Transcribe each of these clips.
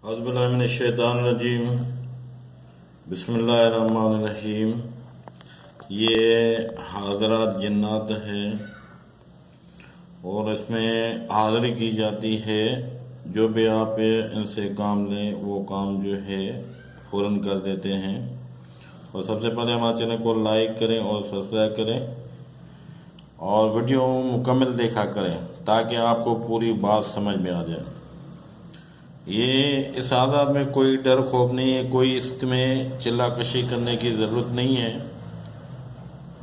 औज़ुबिल्लाहिमिनश्शैतानिर्रजीम बिस्मिल्लाहिर्रहमानिर्रहीम। ये हाज़रात जन्नत है और इसमें हाज़री की जाती है। जो भी आप इनसे काम लें वो काम जो है फ़ौरन कर देते हैं। और सबसे पहले हमारे चैनल को लाइक करें और सब्सक्राइब करें और वीडियो मुकम्मल देखा करें ताकि आपको पूरी बात समझ में आ जाए। ये इस आज़ाद में कोई डर खौफ नहीं है, कोई इसमें चिल्लाकशी करने की ज़रूरत नहीं है।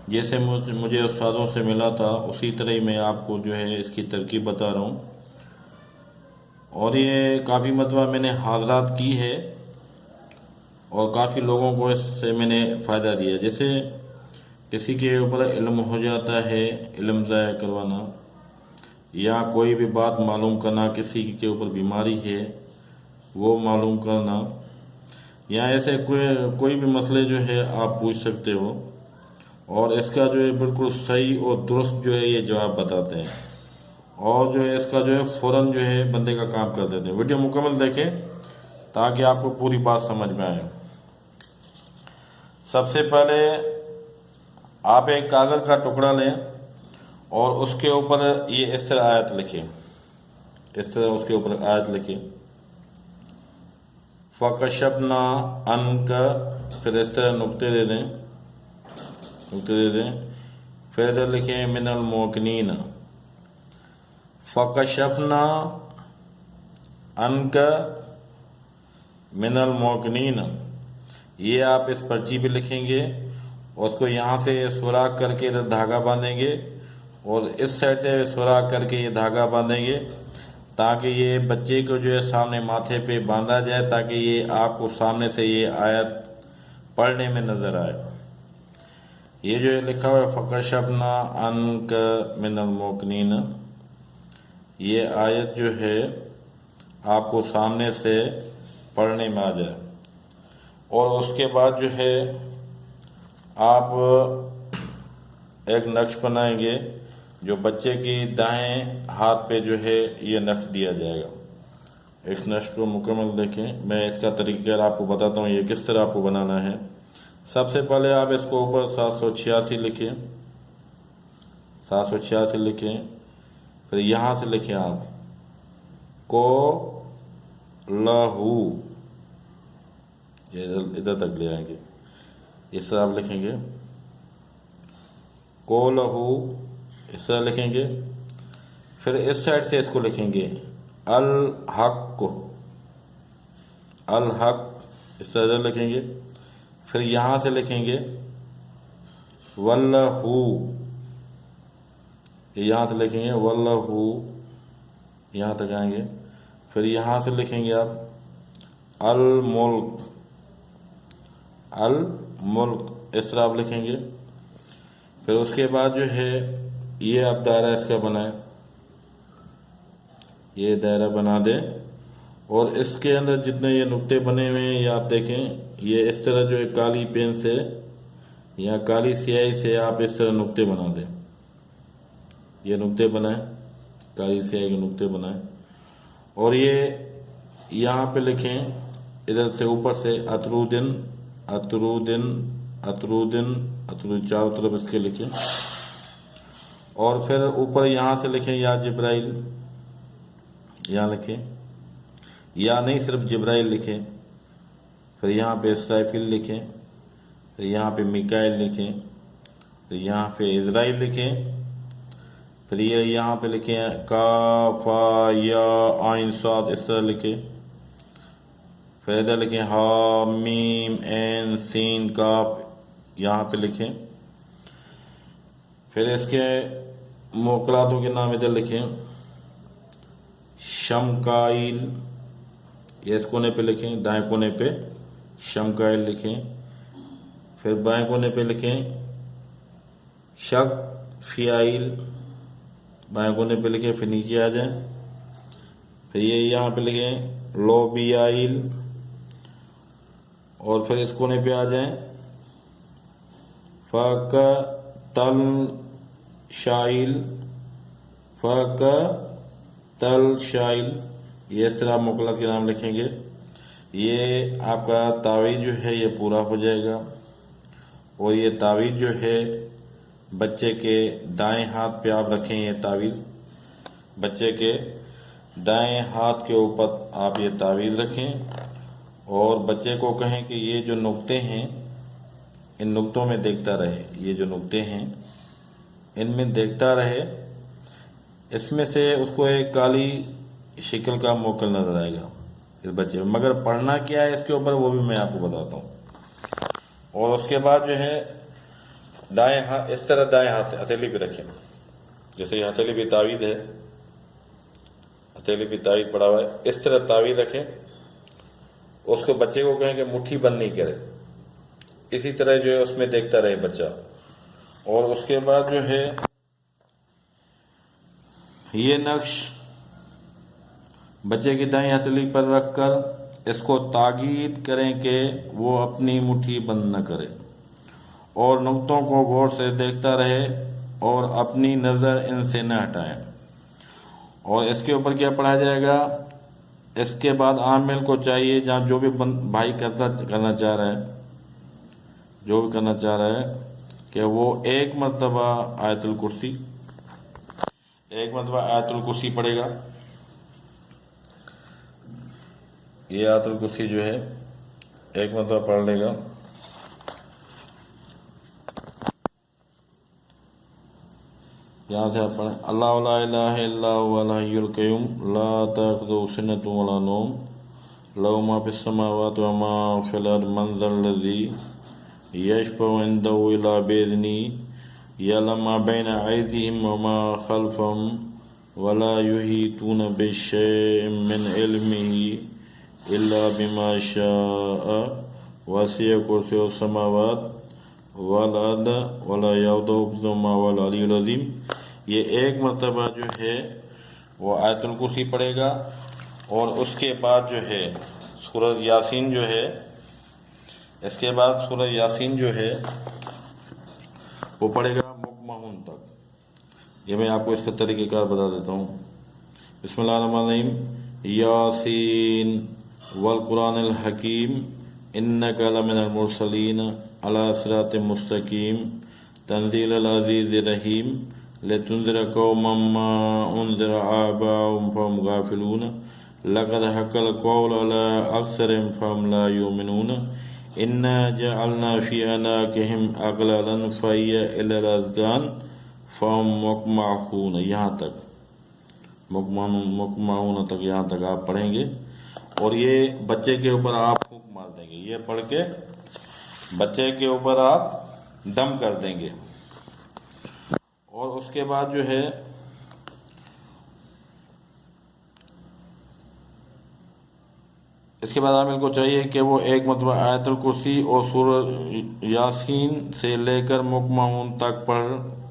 जैसे मुझे उस्तादों से मिला था उसी तरह ही मैं आपको जो है इसकी तरकीब बता रहा हूँ। और ये काफ़ी मरतबा मैंने हाज़रात की है और काफ़ी लोगों को इससे मैंने फ़ायदा दिया। जैसे किसी के ऊपर इल्म हो जाता है, इल्म ज़ाया करवाना या कोई भी बात मालूम करना, किसी के ऊपर बीमारी है वो मालूम करना, या ऐसे कोई भी मसले जो है आप पूछ सकते हो और इसका जो है बिल्कुल सही और दुरुस्त जो है ये जवाब बताते हैं और जो है इसका जो है फ़ौरन जो है बंदे का काम कर देते हैं। वीडियो मुकम्मल देखें ताकि आपको पूरी बात समझ में आए। सबसे पहले आप एक कागज़ का टुकड़ा लें और उसके ऊपर ये इस तरह आयत लिखें, इस तरह उसके ऊपर आयत लिखें, फ़कशफ़ना अन्का, फिर इस तरह नुक्ते दे दें, नुक्ते दे दें, फिर इधर लिखें मिनल मोकनीन, फ़कशफ़ना अन्का मिनल मोकनीन। ये आप इस पर्ची पे लिखेंगे और उसको यहाँ से सुराख करके इधर धागा बांधेंगे और इस साइड से सुराख करके ये धागा बांधेंगे ताकि ये बच्चे को जो है सामने माथे पे बांधा जाए ताकि ये आपको सामने से ये आयत पढ़ने में नज़र आए। ये जो है लिखा हुआ है फ़कशफ़ना अन्का मिनल मोकनीन, ये आयत जो है आपको सामने से पढ़ने में आ जाए। और उसके बाद जो है आप एक नक्श बनाएंगे जो बच्चे की दाएं हाथ पे जो है ये नक्श दिया जाएगा। इस नक्श को मुकम्मल देखें, मैं इसका तरीका आपको बताता हूँ ये किस तरह आपको बनाना है। सबसे पहले आप इसको ऊपर 786 लिखें, 786 लिखें, फिर यहाँ से लिखें आप को लहू, ये इधर तक ले आएंगे, इस तरह आप लिखेंगे को लहू, इस तरह लिखेंगे। फिर इस साइड से इसको लिखेंगे अल हक, अल हक, इस तरह लिखेंगे। फिर यहाँ से लिखेंगे वल्लहू, यहाँ से लिखेंगे वल्लहू, यहाँ तक आएंगे। फिर यहाँ से लिखेंगे आप अल मुल्क, अल मुल्क, इस तरह आप लिखेंगे। फिर उसके बाद जो है ये आप दायरा इसका बनाएं, ये दायरा बना दें और इसके अंदर जितने ये नुक्ते बने हुए हैं ये आप देखें, ये इस तरह जो है काली पेन से या काली स्याही से आप इस तरह नुक्ते बना दें। ये नुक्ते बनाएं, काली स्याही के नुक्ते बनाएं और ये यहाँ पे लिखें इधर से ऊपर से अतरुद्दीन, अतरुद्दीन, अतरुद्दीन, अतरुद्दीन, चारों तरफ इसके लिखें। और फिर ऊपर यहाँ से लिखें या जिब्राइल, यहाँ लिखें, या नहीं सिर्फ जिब्राइल लिखें। फिर यहाँ पे इसराइफिल लिखें, फिर यहाँ पे मिकाइल लिखें, फिर यहाँ पे इज़राइल लिखें। फिर ये यहाँ पे लिखें काफा या आइन साद, इस तरह लिखें। फिर इधर लिखें हा मीम एन सीन काफ, यहाँ पे लिखें। फिर इसके मोकलातों के नाम इधर लिखें शमकाइल, ये इस कोने पे लिखें, दाएं कोने पे शमकाइल लिखें। फिर बाएं कोने पे लिखें शक फियाइल, बाएं कोने पे लिखें, फिर नीचे आ जाएं। फिर ये यहाँ पे लिखें लोबियाइल और फिर इस कोने पे आ जाएं फ़क तल शाइल, फ़क तल शाइल, ये इस तरह मुकल्लत के नाम लिखेंगे। ये आपका तावीज़ जो है ये पूरा हो जाएगा। और ये तावीज़ जो है बच्चे के दाएं हाथ पे आप रखें। ये तावीज़ बच्चे के दाएं हाथ के ऊपर आप ये तावीज़ रखें और बच्चे को कहें कि ये जो नुक्ते हैं इन नुक्तों में देखता रहे। ये जो नुक्ते हैं इनमें देखता रहे। इसमें से उसको एक काली शिकल का मोकल नज़र आएगा इस बच्चे में, मगर पढ़ना क्या है इसके ऊपर वो भी मैं आपको बताता हूँ। और उसके बाद जो है दाएं हाथ इस तरह दाएं हाथ हथेली पे रखें। जैसे ये हथेली पे तावीज़ है, हथेली पे तावीज़ पड़ा हुआ है, इस तरह तावीज़ रखें। उसको बच्चे को कहें कि मुट्ठी बंद नहीं करे, इसी तरह जो है उसमें देखता रहे बच्चा। और उसके बाद जो है ये नक्श बच्चे की दाईं हथेली पर रखकर इसको ताकीद करें कि वो अपनी मुट्ठी बंद न करे और नुक्तों को गौर से देखता रहे और अपनी नज़र इनसे न हटाएं। और इसके ऊपर क्या पढ़ा जाएगा, इसके बाद आमिल को चाहिए जहाँ जो भी भाई करना चाह रहा है, जो भी करना चाह रहा है कि वो एक मरतबा आयतुल कुर्सी पढ़ेगा। ये आयतुल कुर्सी जो है एक मरतबा पढ़ लेगा। यहाँ से आप पढ़ें अल्लाहु ला इलाहा इल्ला हुवल हय्युल क़य्यूम ला ताख़ुज़ुहु सिनतुन वला नौम लहू मा फ़िस समावाति व मा फ़िल अर्ज़ि मन ज़ल्लज़ी यशफ़उ इंदहु इल्ला बिइज़्निही यअलमु मा बैना अयदीहिम व मा ख़ल्फ़हुम वला युहीतूना बिशैइन मिन इल्मिही इल्ला बिमा शाअ वसिअ कुर्सियुहु समावाति वल अर्ज़ वला यऊदुहु हिफ़्ज़ुहुमा वल अलियुल अज़ीम। ये एक मरतबा जो है वो आयतुल कुर्सी पढ़ेगा। और उसके बाद जो है सूरह यासीन जो है, इसके बाद सूरह यासीन जो है वो पढ़ेगा मुकम्मल तक। ये मैं आपको इसका तरीक़ेकार बता देता हूँ। बिस्मिल्लाहिर्रहमानिर्रहीम यासीन वल कुरानिल हकीम इन्नका लमिनल मुरसलीन अला सिरातिम मुस्तकीम तंज़ीलुल अज़ीज़िर रहीम लितुन्ज़िरा कौमम मा उन्ज़िरा आबाउहुम फहुम गाफ़िलून लक़द हक़्क़ल क़ौलु अला अक्सरिहिम फ़हुम ला युमिनून इन्ना जअलना फ़ी अनाक़िहिम अग़लालन फ़हिय इलल अज़क़ान फ़हुम मुक़महून। यहाँ तक मुक़महून तक यहाँ तक आप पढ़ेंगे और ये बच्चे के ऊपर आप फूंक मार देंगे। ये पढ़ के बच्चे के ऊपर आप दम कर देंगे। और उसके बाद जो है इसके बाद आमिल को चाहिए कि वो एक मरतबा आयतुल कुर्सी और सूरह यासीन से लेकर मुकम्मल तक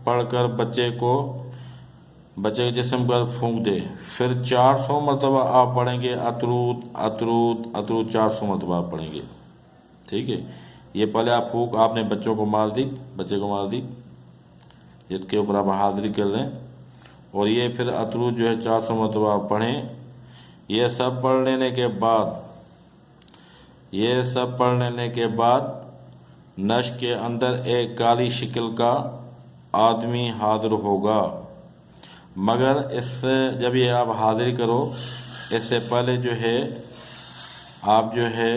पढ़कर बच्चे के जिस्म पर फूंक दे। फिर 400 मरतबा आप पढ़ेंगे अतरूद अतरूद अतरूद 400 मरतबा आप पढ़ेंगे। ठीक है, ये पहले आप फूंक आपने बच्चे को मार दी, जिसके ऊपर आप हाजिरी कर लें। और ये फिर अतरूद जो है 400 मरतबा आप पढ़ें। ये सब पढ़ लेने के बाद नश के अंदर एक काली शिकल का आदमी हाजिर होगा। मगर इससे जब ये आप हाजिरी करो इससे पहले जो है आप जो है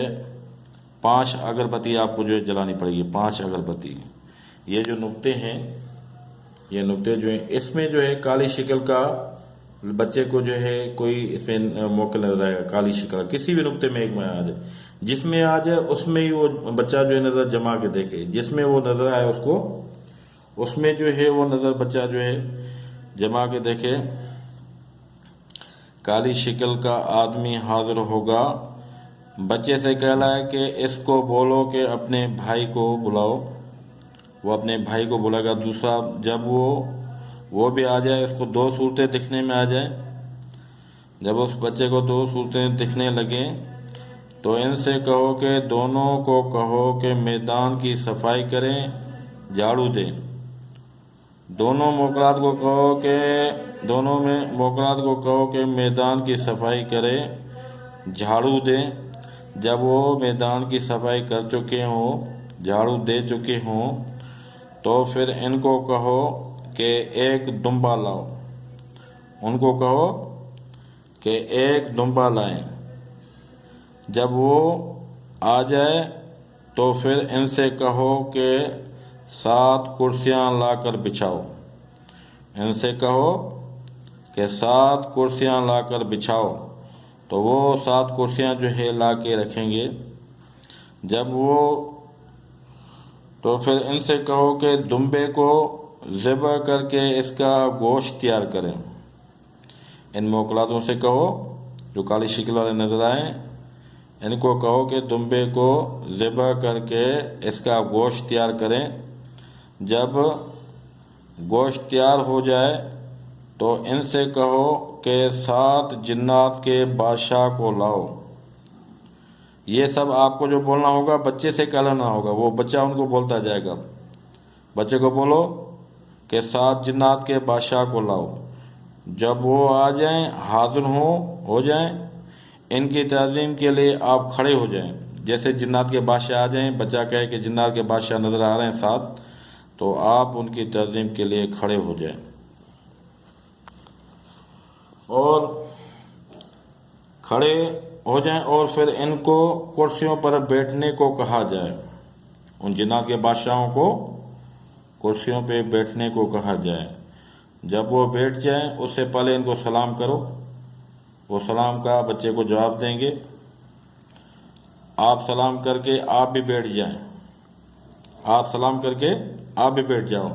5 अगरबत्ती आपको जो है जलानी पड़ेगी। 5 अगरबत्ती। ये जो नुक्ते हैं, ये नुक्ते जो हैं इसमें जो है काली शिकल का बच्चे को जो है कोई इसमें मौका नजर आएगा। काली शिकल किसी भी नुक्ते में एक में आ जाए, जिसमें आ जाए उसमें ही वो बच्चा जो है नज़र जमा के देखे। जिसमें वो नज़र आए उसको उसमें जो है वो नज़र बच्चा जो है जमा के देखे। काली शिकल का आदमी हाजिर होगा। बच्चे से कहला है कि इसको बोलो कि अपने भाई को बुलाओ। वो अपने भाई को बुलाएगा। दूसरा, जब वो भी आ जाए, उसको 2 सूरतें दिखने में आ जाए। जब उस बच्चे को 2 सूरतें दिखने लगे तो इनसे कहो कि दोनों को कहो कि मैदान की सफाई करें, झाड़ू दें। दोनों मोकलात को कहो कि मैदान की सफाई करें, झाड़ू दें। जब वो मैदान की सफाई कर चुके हों, झाड़ू दे चुके हों, तो फिर इनको कहो कि एक दुम्बा लाओ। उनको कहो कि एक दुम्बा लाएं। जब वो आ जाए तो फिर इनसे कहो कि 7 कुर्सियां लाकर बिछाओ। इनसे कहो कि 7 कुर्सियां लाकर बिछाओ। तो वो 7 कुर्सियां जो है ला के रखेंगे। जब वो तो फिर इनसे कहो कि दुम्बे को ज़िबा करके इसका गोश्त तैयार करें। इन मोकलातों से कहो जो काली शिकल वाले नज़र आए, इनको कहो कि दुम्बे को ज़िबा करके इसका गोश्त तैयार करें। जब गोश्त तैयार हो जाए तो इनसे कहो कि 7 जिन्नात के बादशाह को लाओ। ये सब आपको जो बोलना होगा बच्चे से कहना होगा, वो बच्चा उनको बोलता जाएगा। बच्चे को बोलो कि 7 जिन्नात के बादशाह को लाओ। जब वो आ जाएं, हाजिर हो जाएं, इनकी ताज़ीम के लिए आप खड़े हो जाएं। जैसे जिन्नात के बादशाह आ जाएं, बच्चा कहे कि जिन्नात के बादशाह नज़र आ रहे हैं 7, तो आप उनकी ताज़ीम के लिए खड़े हो जाएं। और खड़े हो जाएं और फिर इनको कुर्सियों पर बैठने को कहा जाए। उन जिन्नात के बादशाहों को कुर्सियों पे बैठने को कहा जाए। जब वो बैठ जाएं उससे पहले इनको सलाम करो। वो सलाम का बच्चे को जवाब देंगे। आप सलाम करके आप भी बैठ जाएं। आप सलाम करके आप भी बैठ जाओ।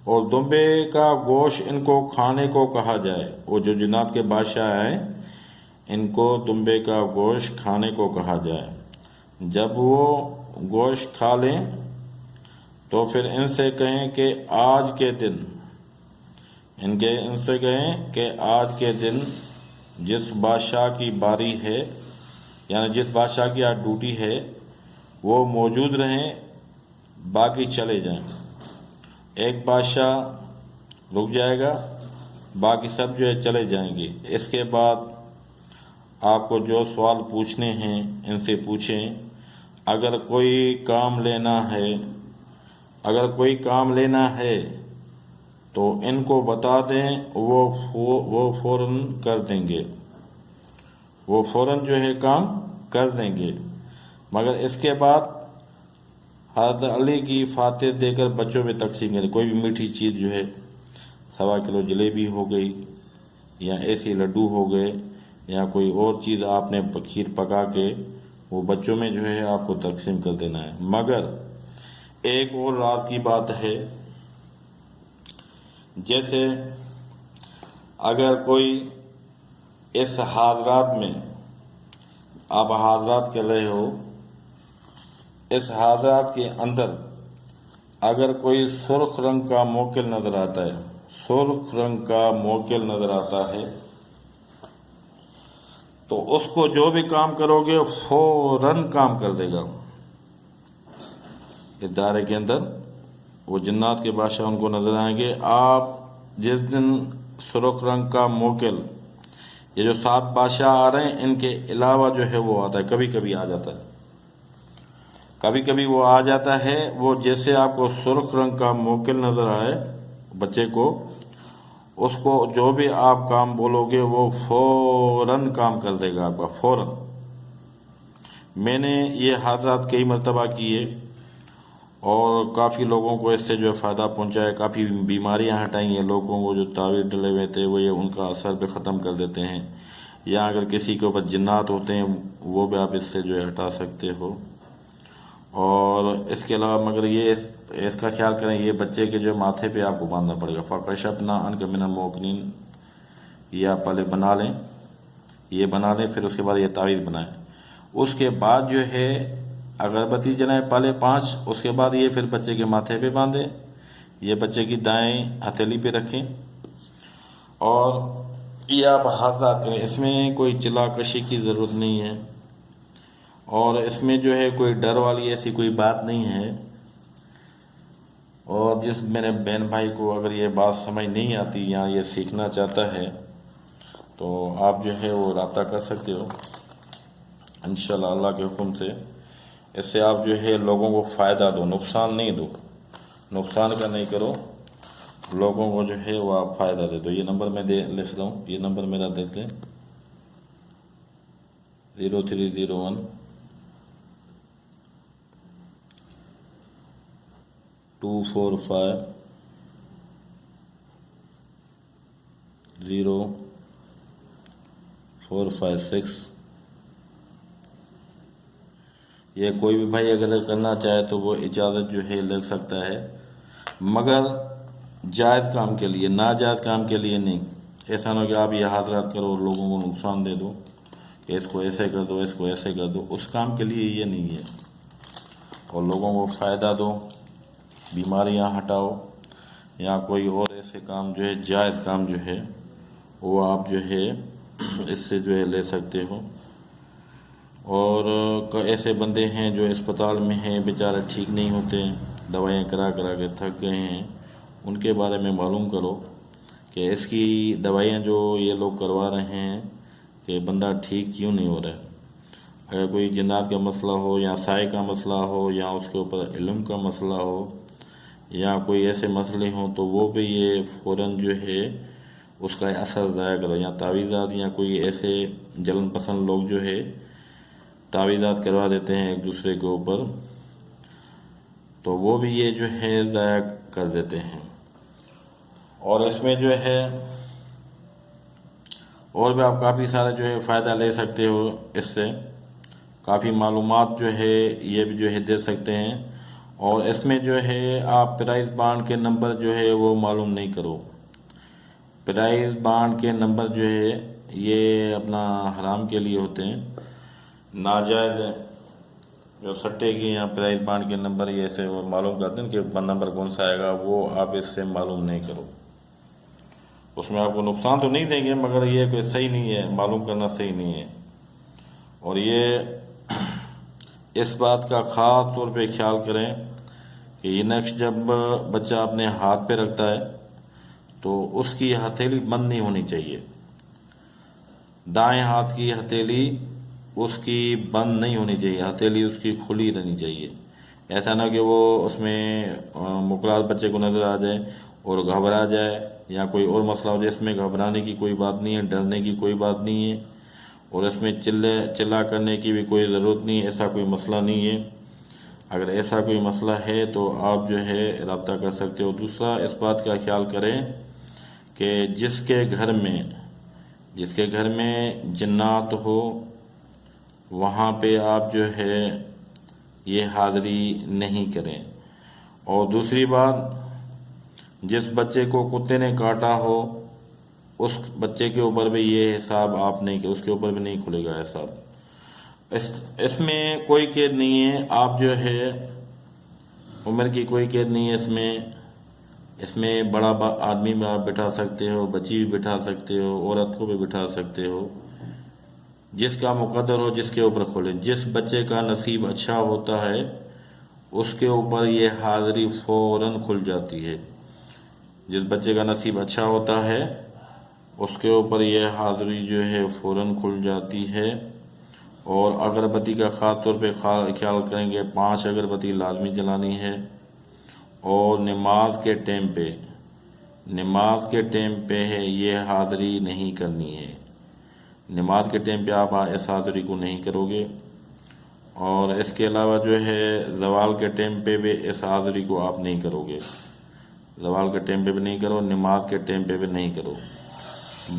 और दुम्बे का गोश्त इनको खाने को कहा जाए। वो जो जिन्नात के बादशाह हैं, इनको दुम्बे का गोश्त खाने को कहा जाए। जब वो गोश्त खा लें तो फिर इनसे कहें कि आज के दिन इनसे कहें कि आज के दिन जिस बादशाह की बारी है, यानी जिस बादशाह की आज ड्यूटी है, वो मौजूद रहें, बाकी चले जाएं। एक बादशाह रुक जाएगा, बाकी सब जो है चले जाएंगे। इसके बाद आपको जो सवाल पूछने हैं इनसे पूछें। अगर कोई काम लेना है तो इनको बता दें, वो फ़ौरन कर देंगे। वो फ़ौरन जो है काम कर देंगे। मगर इसके बाद हज़रत अली की फातिह देकर बच्चों में तकसीम करें। कोई भी मीठी चीज़ जो है, 1.25 किलो जलेबी हो गई, या ऐसे लड्डू हो गए, या कोई और चीज़ आपने खीर पका के वो बच्चों में जो है आपको तकसीम कर देना है। मगर एक और राज की बात है, जैसे अगर कोई इस हाजरात में आप हाजरात कर रहे हो, इस हाजरात के अंदर अगर कोई सुर्ख रंग का मोकिल नज़र आता है, सुर्ख रंग का मोकिल नज़र आता है, तो उसको जो भी काम करोगे फौरन काम कर देगा। इस दायरे के अंदर वो जिन्नात के बादशाह उनको नजर आएंगे। आप जिस दिन सुर्ख रंग का मोकिल, ये जो 7 बादशाह आ रहे हैं, इनके अलावा जो है वो आता है, कभी कभी आ जाता है, कभी कभी वो आ जाता है। वो जैसे आपको सुर्ख रंग का मोकिल नजर आए बच्चे को, उसको जो भी आप काम बोलोगे वो फौरन काम कर देगा आपका, फौरन। मैंने ये हादसात कई मरतबा किए और काफ़ी लोगों को इससे जो है फ़ायदा पहुंचाया, काफ़ी बीमारियां हटाई हैं। लोगों को जो तावीज़ डले हुए थे वो ये उनका असर पे ख़त्म कर देते हैं। या अगर किसी के ऊपर जिन्नात होते हैं वो भी आप इससे जो है हटा सकते हो। और इसके अलावा मगर ये इसका ख्याल करें, ये बच्चे के जो माथे पे आपको बांधना पड़ेगा। फ़कशफ़ना अन्का मिनल मोकिनीन, ये आप पहले बना लें, ये बना लें, फिर उसके बाद ये तावीज़ बनाएं। उसके बाद जो है अगरबत्ती जलाएं पहले 5, उसके बाद ये फिर बच्चे के माथे पे बांधें। ये बच्चे की दाएं हथेली पे रखें और ये आप हाथ करें। इसमें कोई चिल्लाकशी की ज़रूरत नहीं है और इसमें जो है कोई डर वाली ऐसी कोई बात नहीं है। और जिस मेरे बहन भाई को अगर ये बात समझ नहीं आती या ये सीखना चाहता है तो आप जो है वो राब्ता कर सकते हो। इंशाल्लाह अल्लाह के हुक्म से। इससे आप जो है लोगों को फ़ायदा दो, नुकसान नहीं दो, नुकसान का नहीं करो, लोगों को जो है वो आप फ़ायदा दे दो। ये नंबर मैं दे लिख रहा हूँ, ये नंबर मेरा देख लें, 0301 245 0456। ये कोई भी भाई अगर करना चाहे तो वो इजाज़त जो है लग सकता है, मगर जायज़ काम के लिए, नाजायज़ काम के लिए नहीं। ऐसा ना हो कि आप ये हाज़रात करो और लोगों को नुकसान दे दो कि इसको ऐसे कर दो, इसको ऐसे कर दो, उस काम के लिए ये नहीं है। और लोगों को फ़ायदा दो, बीमारियां हटाओ, या कोई और ऐसे काम जो है जायज़ काम जो है वो आप जो है इससे जो है ले सकते हो। और ऐसे बंदे हैं जो अस्पताल में हैं, बेचारे ठीक नहीं होते, दवाइयाँ करा करा के थक गए हैं, उनके बारे में मालूम करो कि इसकी दवाइयाँ जो ये लोग करवा रहे हैं कि बंदा ठीक क्यों नहीं हो रहा है। अगर कोई जिन्नात का मसला हो, या साए का मसला हो, या उसके ऊपर इल्म का मसला हो, या कोई ऐसे मसले हों, तो वो भी ये फ़ौरन जो है उसका असर ज़ाया करो। या तावीज़ात, या कोई ऐसे जलन पसंद लोग जो है तावीज़ात करवा देते हैं एक दूसरे के ऊपर, तो वो भी ये जो है ज़ाया कर देते हैं। और इसमें जो है और भी आप काफ़ी सारा जो है फ़ायदा ले सकते हो, इससे काफ़ी मालूमात जो है ये भी जो है दे सकते हैं। और इसमें जो है आप प्राइस बांड के नंबर जो है वो मालूम नहीं करो। प्राइस बांड के नंबर जो है ये अपना हराम के लिए होते हैं, नाजायज़ है। जो सट्टे की या प्राइस बांड के नंबर ये ऐसे वो मालूम करते हैं कि नंबर कौन सा आएगा, वो आप इससे मालूम नहीं करो। उसमें आपको नुकसान तो नहीं देंगे, मगर ये कोई सही नहीं है, मालूम करना सही नहीं है। और ये इस बात का ख़ास तौर पे ख्याल करें कि ये नक्श जब बच्चा अपने हाथ पे रखता है तो उसकी हथेली बंद नहीं होनी चाहिए। दाएं हाथ की हथेली उसकी बंद नहीं होनी चाहिए, हथेली उसकी खुली रहनी चाहिए। ऐसा ना कि वो उसमें मुकरार बच्चे को नज़र आ जाए और घबरा जाए, या कोई और मसला हो जाए। इसमें घबराने की कोई बात नहीं है, डरने की कोई बात नहीं है, और इसमें चिल्ला करने की भी कोई ज़रूरत नहीं है, ऐसा कोई मसला नहीं है। अगर ऐसा कोई मसला है तो आप जो है रब्ता कर सकते हो। दूसरा, इस बात का ख्याल करें कि जिसके घर में जन्नात हो वहाँ पे आप जो है ये हाज़री नहीं करें। और दूसरी बात, जिस बच्चे को कुत्ते ने काटा हो उस बच्चे के ऊपर भी ये हिसाब आप नहीं, उसके ऊपर भी नहीं खुलेगा हिसाब। इसमें कोई कैद नहीं है, आप जो है उम्र की कोई कैद नहीं है इसमें बड़ा आदमी भी आप बिठा सकते हो, बच्ची भी बिठा सकते हो, औरत को भी बिठा सकते हो, जिसका मुकद्दर हो जिसके ऊपर खोले। जिस बच्चे का नसीब अच्छा होता है उसके ऊपर ये हाज़री फ़ौरन खुल जाती है। जिस बच्चे का नसीब अच्छा होता है उसके ऊपर यह हाज़री जो है फ़ौरन खुल जाती है। और अगरबत्ती का ख़ास तौर पे ख्याल करेंगे, 5 अगरबत्ती लाजमी जलानी है। और नमाज के टाइम पे है ये हाज़री नहीं करनी है। नमाज के टाइम पे आप इस हाज़री को नहीं करोगे। और इसके अलावा जो है ज़वाल के टाइम पे भी इस हाज़री को आप नहीं करोगे। ज़वाल के टाइम पे भी नहीं करो, नमाज के टाइम पे भी नहीं करो।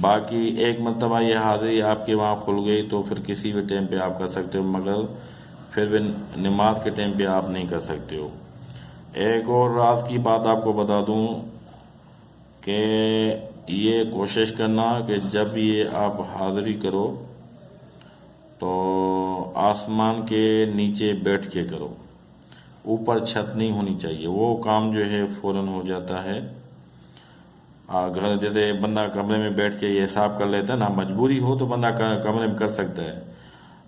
बाकी एक मरतबा ये हाज़री आपके वहाँ खुल गई तो फिर किसी भी टाइम पे आप कर सकते हो, मगर फिर भी नमाज के टाइम पे आप नहीं कर सकते हो। एक और राज की बात आपको बता दूं कि ये कोशिश करना कि जब ये आप हाज़री करो तो आसमान के नीचे बैठ के करो, ऊपर छत नहीं होनी चाहिए। वो काम जो है फ़ौरन हो जाता है। घर जैसे बंदा कमरे में बैठ के ये हिसाब कर लेता है ना, मजबूरी हो तो बंदा कमरे में कर सकता है।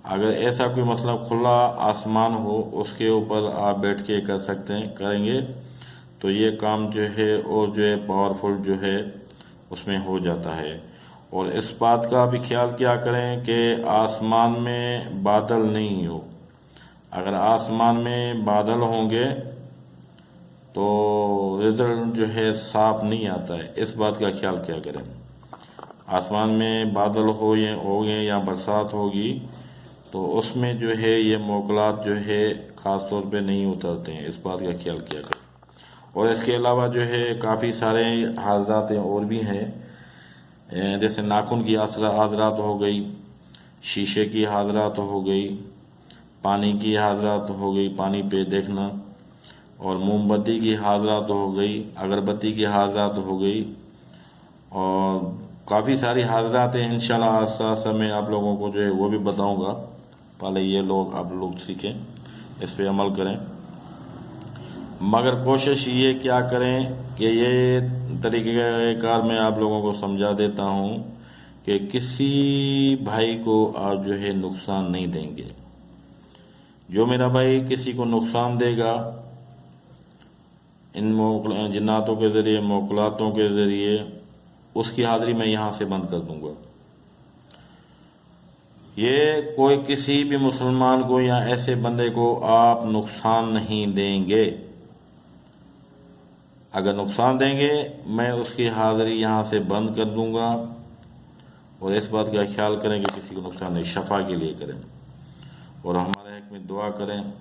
अगर ऐसा कोई मसला खुला आसमान हो उसके ऊपर आप बैठ के कर सकते हैं, करेंगे तो ये काम जो है और जो है पावरफुल जो है उसमें हो जाता है। और इस बात का भी ख्याल किया करें कि आसमान में बादल नहीं हो। अगर आसमान में बादल होंगे तो रिजल्ट जो है साफ नहीं आता है, इस बात का ख्याल किया करें। आसमान में बादल होंगे या बरसात होगी तो उसमें जो है ये मौकलात जो है ख़ास तौर पे नहीं उतरते हैं, इस बात का ख्याल किया करें। और इसके अलावा जो है काफ़ी सारे हादसात और भी हैं, जैसे नाखून की हादरात हो गई, शीशे की हादरात हो गई, पानी की हादरात हो गई, पानी पे देखना, और मोमबत्ती की हादरात हो गई, अगरबत्ती की हादरात हो गई, और काफ़ी सारी हादरात हैं। इंशाल्लाह आस्ता आस्ता मैं आप लोगों को जो है वो भी बताऊंगा। पहले ये लोग आप लोग सीखें, इस पे अमल करें, मगर कोशिश ये क्या करें कि ये तरीक़ेकार मैं आप लोगों को समझा देता हूँ कि किसी भाई को आप जो है नुकसान नहीं देंगे। जो मेरा भाई किसी को नुकसान देगा इन जिन्नातों के ज़रिए, मोकलातों के ज़रिए, उसकी हाज़िरी मैं यहाँ से बंद कर दूँगा। ये कोई किसी भी मुसलमान को या ऐसे बंदे को आप नुकसान नहीं देंगे। अगर नुकसान देंगे मैं उसकी हाज़िरी यहाँ से बंद कर दूँगा। और इस बात का ख्याल करें कि किसी को नुकसान नहीं, शफा के लिए करें और हमारे हक में दुआ करें।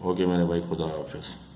ओके मेरे भाई, खुदा हाफिज़।